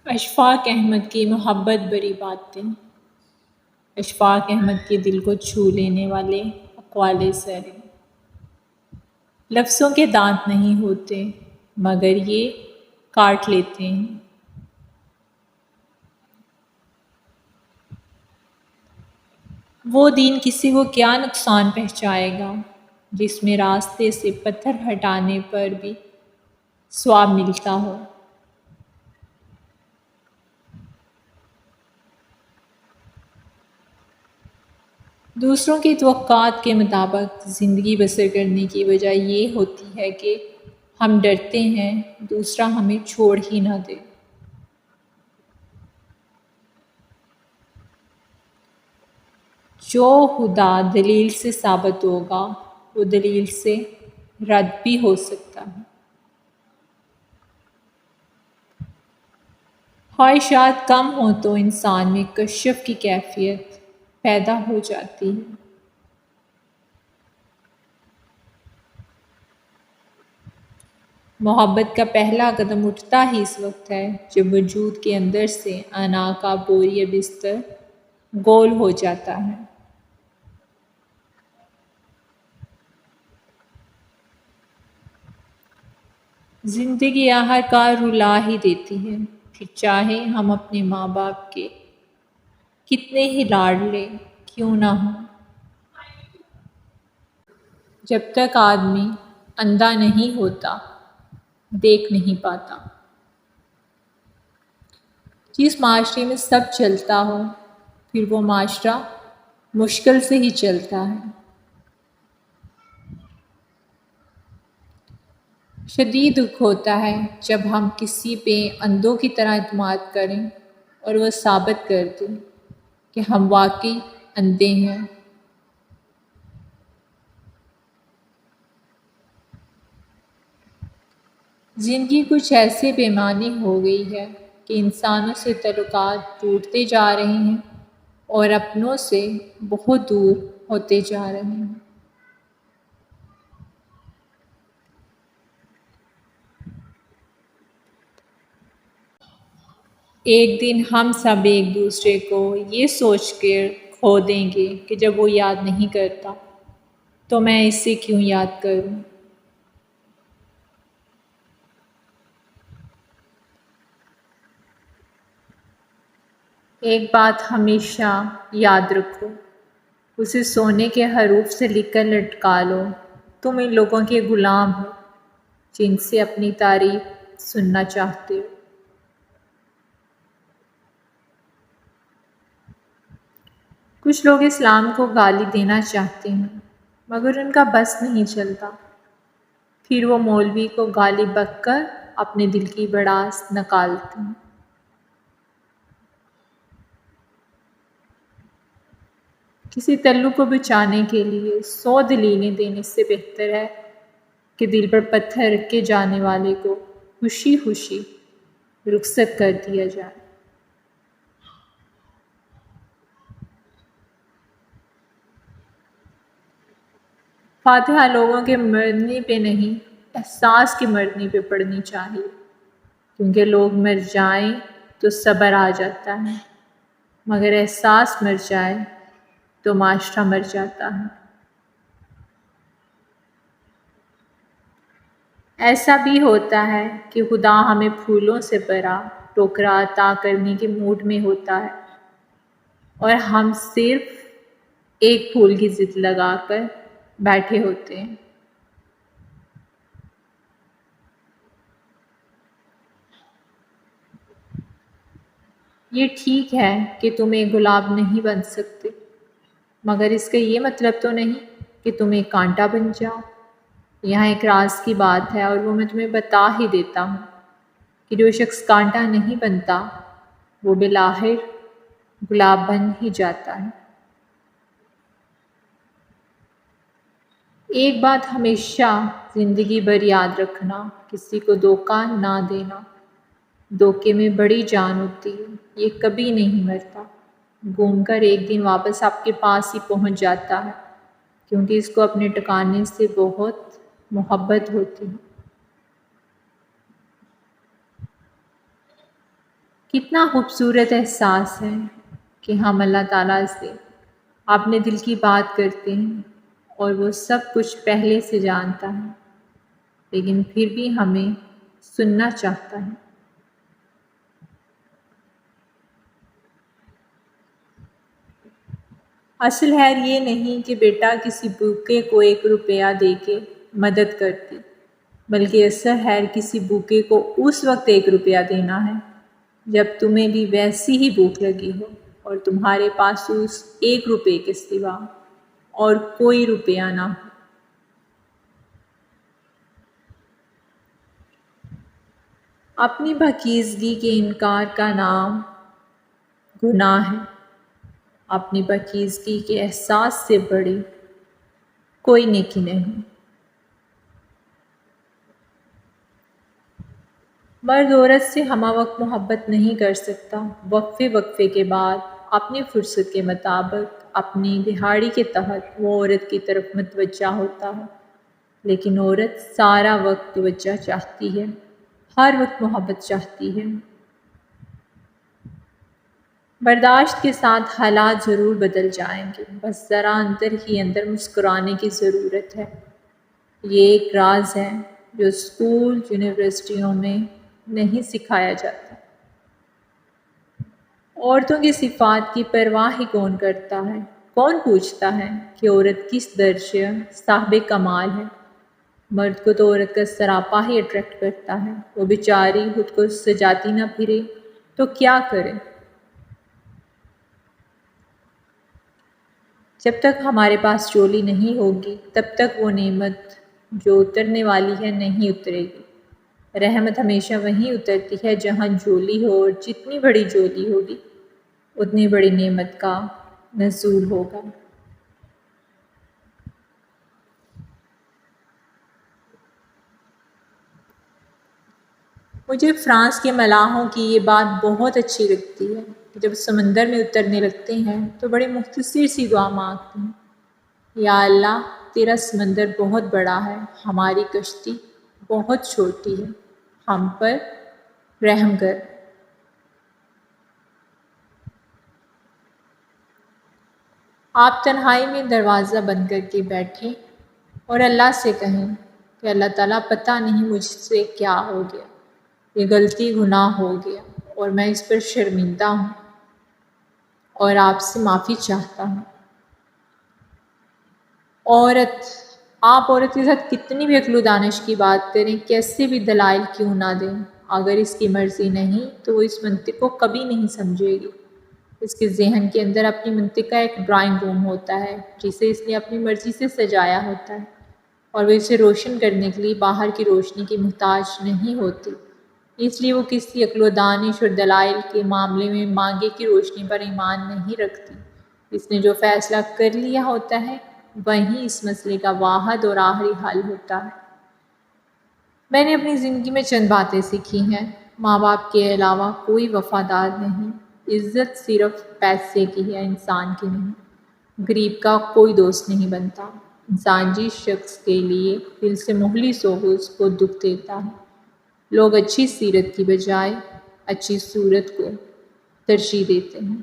اشفاق احمد کی محبت بری باتیں۔ اشفاق احمد کے دل کو چھو لینے والے اقوال سرے۔ لفظوں کے دانت نہیں ہوتے مگر یہ کاٹ لیتے ہیں۔ وہ دین کسی کو کیا نقصان پہنچائے گا جس میں راستے سے پتھر ہٹانے پر بھی ثواب ملتا ہو۔ دوسروں کی توقعات کے مطابق زندگی بسر کرنے کی وجہ یہ ہوتی ہے کہ ہم ڈرتے ہیں دوسرا ہمیں چھوڑ ہی نہ دے۔ جو خدا دلیل سے ثابت ہوگا وہ دلیل سے رد بھی ہو سکتا ہے۔ خواہشات کم ہوں تو انسان میں کشف کی کیفیت پیدا ہو جاتی ہے۔ محبت کا پہلا قدم اٹھتا ہی اس وقت ہے جب وجود کے اندر سے انا کا بوریہ بستر گول ہو جاتا ہے۔ زندگی آخر کار رلا ہی دیتی ہے، پھر چاہے ہم اپنے ماں باپ کے کتنے ہی لاڑ لیں کیوں نہ ہوں۔ جب تک آدمی اندھا نہیں ہوتا دیکھ نہیں پاتا۔ جس معاشرے میں سب چلتا ہو پھر وہ معاشرہ مشکل سے ہی چلتا ہے۔ شدید دکھ ہوتا ہے جب ہم کسی پہ اندھوں کی طرح اعتماد کریں اور وہ ثابت کر دیں کہ ہم واقعی اندھے ہیں۔ زندگی کچھ ایسے پیمانے ہو گئی ہے کہ انسانوں سے تعلقات ٹوٹتے جا رہے ہیں اور اپنوں سے بہت دور ہوتے جا رہے ہیں۔ ایک دن ہم سب ایک دوسرے کو یہ سوچ کر کھو دیں گے کہ جب وہ یاد نہیں کرتا تو میں اسے کیوں یاد کروں۔ ایک بات ہمیشہ یاد رکھو، اسے سونے کے حروف سے لکھ کر لٹکا لو، تم ان لوگوں کے غلام ہو جن سے اپنی تعریف سننا چاہتے ہو۔ کچھ لوگ اسلام کو گالی دینا چاہتے ہیں مگر ان کا بس نہیں چلتا، پھر وہ مولوی کو گالی بک کر اپنے دل کی بڑاس نکالتے ہیں۔ کسی تعلق کو بچانے کے لیے 100 دلیلیں دینے سے بہتر ہے کہ دل پر پتھر رکھ کے جانے والے کو خوشی خوشی رخصت کر دیا جائے۔ فاتحہ لوگوں کے مرنے پہ نہیں، احساس کے مرنے پہ پڑھنی چاہیے، کیونکہ لوگ مر جائیں تو صبر آ جاتا ہے مگر احساس مر جائے تو معاشرہ مر جاتا ہے۔ ایسا بھی ہوتا ہے کہ خدا ہمیں پھولوں سے بھرا ٹوکرا عطا کرنے کے موڈ میں ہوتا ہے اور ہم صرف ایک پھول کی ضد لگا کر بیٹھے ہوتے ہیں۔ یہ ٹھیک ہے کہ تم ایک گلاب نہیں بن سکتے مگر اس کا یہ مطلب تو نہیں کہ تم ایک کانٹا بن جاؤ۔ یہاں ایک راز کی بات ہے اور وہ میں تمہیں بتا ہی دیتا ہوں کہ جو شخص کانٹا نہیں بنتا وہ بالآخر گلاب بن ہی جاتا ہے۔ ایک بات ہمیشہ زندگی بھر یاد رکھنا، کسی کو دھوکہ نہ دینا۔ دھوکے میں بڑی جان ہوتی ہے، یہ کبھی نہیں مرتا، گھوم کر ایک دن واپس آپ کے پاس ہی پہنچ جاتا ہے کیونکہ اس کو اپنے ٹھکانے سے بہت محبت ہوتی ہے۔ کتنا خوبصورت احساس ہے کہ ہم اللہ تعالیٰ سے اپنے دل کی بات کرتے ہیں اور وہ سب کچھ پہلے سے جانتا ہے، لیکن پھر بھی ہمیں سننا چاہتا ہے۔ اصل خیر یہ نہیں کہ بیٹا کسی بھوکے کو 1 روپیہ دے کے مدد کرتی، بلکہ اصل خیر کسی بھوکے کو اس وقت 1 روپیہ دینا ہے جب تمہیں بھی ویسی ہی بھوک لگی ہو اور تمہارے پاس اس 1 روپے کے سوا اور کوئی روپیہ نہ ہو۔ اپنی پاکیزگی کے انکار کا نام گناہ ہے۔ اپنی پاکیزگی کے احساس سے بڑی کوئی نیکی نہیں۔ مرد عورت سے ہمہ وقت محبت نہیں کر سکتا، وقفے کے بعد اپنی فرصت کے مطابق اپنی دہاڑی کے تحت وہ عورت کی طرف متوجہ ہوتا ہے، لیکن عورت سارا وقت توجہ چاہتی ہے، ہر وقت محبت چاہتی ہے۔ برداشت کے ساتھ حالات ضرور بدل جائیں گے، بس ذرا اندر ہی اندر مسکرانے کی ضرورت ہے۔ یہ ایک راز ہے جو اسکول یونیورسٹیوں میں نہیں سکھایا جاتا۔ عورتوں کی صفات کی پرواہ ہی کون کرتا ہے؟ کون پوچھتا ہے کہ عورت کس درجے صاحب کمال ہے؟ مرد کو تو عورت کا سراپا ہی اٹریکٹ کرتا ہے، وہ بیچاری خود کو سجاتی نہ پھرے تو کیا کرے؟ جب تک ہمارے پاس چولی نہیں ہوگی تب تک وہ نعمت جو اترنے والی ہے نہیں اترے گی۔ رحمت ہمیشہ وہیں اترتی ہے جہاں جولی ہو، اور جتنی بڑی جولی ہوگی اتنی بڑی نعمت کا نزول ہوگا۔ مجھے فرانس کے ملاحوں کی یہ بات بہت اچھی لگتی ہے کہ جب سمندر میں اترنے لگتے ہیں تو بڑے مختصر سی دعا مانگتے ہیں، یا اللہ تیرا سمندر بہت بڑا ہے، ہماری کشتی بہت چھوٹی ہے، ہم پر رحم کر۔ آپ تنہائی میں دروازہ بند کر کے بیٹھیں اور اللہ سے کہیں کہ اللہ تعالیٰ پتہ نہیں مجھ سے کیا ہو گیا، یہ غلطی گناہ ہو گیا اور میں اس پر شرمندہ ہوں اور آپ سے معافی چاہتا ہوں۔ آپ عورت کے ساتھ کتنی بھی عقل و دانش کی بات کریں، کیسے بھی دلائل کیوں نہ دیں، اگر اس کی مرضی نہیں تو وہ اس منطق کو کبھی نہیں سمجھے گی۔ اس کے ذہن کے اندر اپنی منطق کا ایک ڈرائنگ روم ہوتا ہے جسے اس نے اپنی مرضی سے سجایا ہوتا ہے، اور وہ اسے روشن کرنے کے لیے باہر کی روشنی کی محتاج نہیں ہوتی، اس لیے وہ کسی عقل و دانش اور دلائل کے معاملے میں مانگے کی روشنی پر ایمان نہیں رکھتی۔ اس نے جو فیصلہ کر لیا ہوتا ہے وہیں اس مسئلے کا واحد اور آخری حل ہوتا ہے۔ میں نے اپنی زندگی میں چند باتیں سیکھی ہیں۔ ماں باپ کے علاوہ کوئی وفادار نہیں، عزت صرف پیسے کی ہے، انسان کی نہیں۔ غریب کا کوئی دوست نہیں بنتا۔ انسان جس شخص کے لیے دل سے مخلص ہو وہ اس کو دکھ دیتا ہے۔ لوگ اچھی سیرت کی بجائے اچھی صورت کو ترجیح دیتے ہیں۔